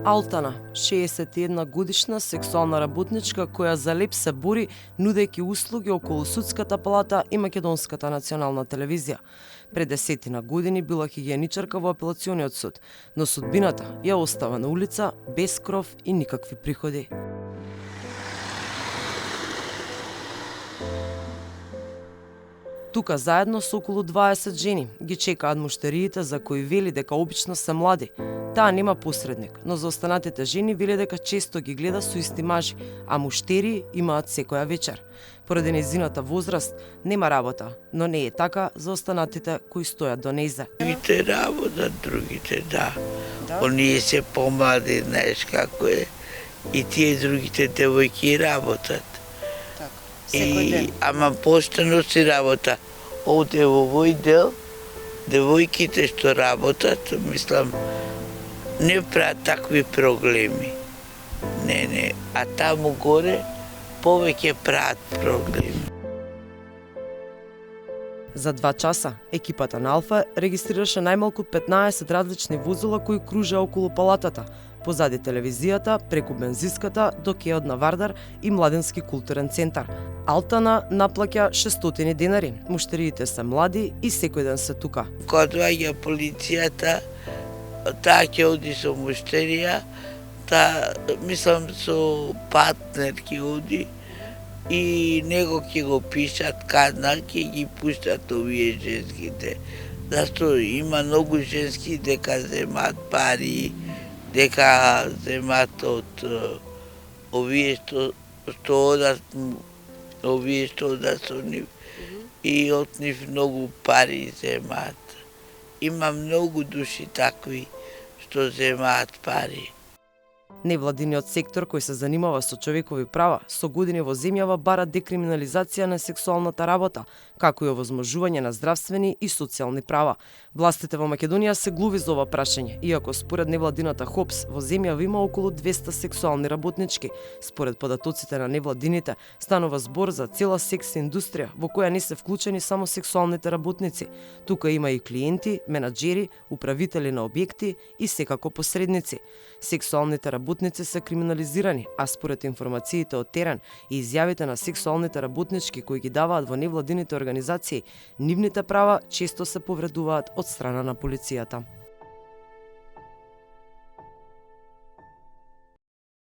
Алтана, 61 годишна сексуална работничка која за леп се бори нудејќи услуги околу Судската палата и Македонската национална телевизија. Пред 10 години била хигиеничарка во апелациониот суд, но судбината ја остава на улица без кров и никакви приходи. Тука заедно со околу 20 жени ги чекаат муштериите за кои вели дека обично се млади. Таа нема посредник, но за останатите жени вели дека често ги гледа со исти мажи, а муштери имаат секоја вечер. Поради нејзината возраст нема работа, но не е така за останатите кои стојат до нејзе. Другите работат, другите да. Оние се помлади, знаеш како е. И тие другите девојки работат. Ама поштено си работа. Овде во овој дел, девојките што работат, мислам, не прават такви проблеми. Не. А таму горе, повеќе прават проблеми. За 2 часа, екипата на Алфа регистрираше најмалку 15 различни возила кои кружеа околу палатата, позади телевизијата, преку бензиската, до кеот на Вардар и Младенски културен центар. Алтана наплаќа 600 денари. Муштериите се млади и секој ден се тука. Кога доаѓа полицијата, таа ќе оди со муштерија, мислам со партнер ќе оди и него ќе го пишат казна, ќе ги пуштат овие женските. Зашто има многу женски дека земат пари, дека земат од овие што одат, овие што одат со нив и од нив многу пари земат. Има многу души такви што земаат пари. Невладиниот сектор кој се занимава со човекови права со години во земјава бара декриминализација на сексуалната работа, како и овозможување на здравствени и социјални права. Властите во Македонија се глуви за ова прашање, иако според невладината ХОПС во земјава има околу 200 сексуални работнички. Според податоците на невладините, станува збор за цела секс индустрија во која не се вклучени само сексуалните работници. Тука има и клиенти, менаџери, управители на објекти и секако посредници. Сексуалните работници се криминализирани, а според информациите од терен и изјавите на сексуалните работнички кои ги даваат во невладините организации, нивните права често се повредуваат од страна на полицијата.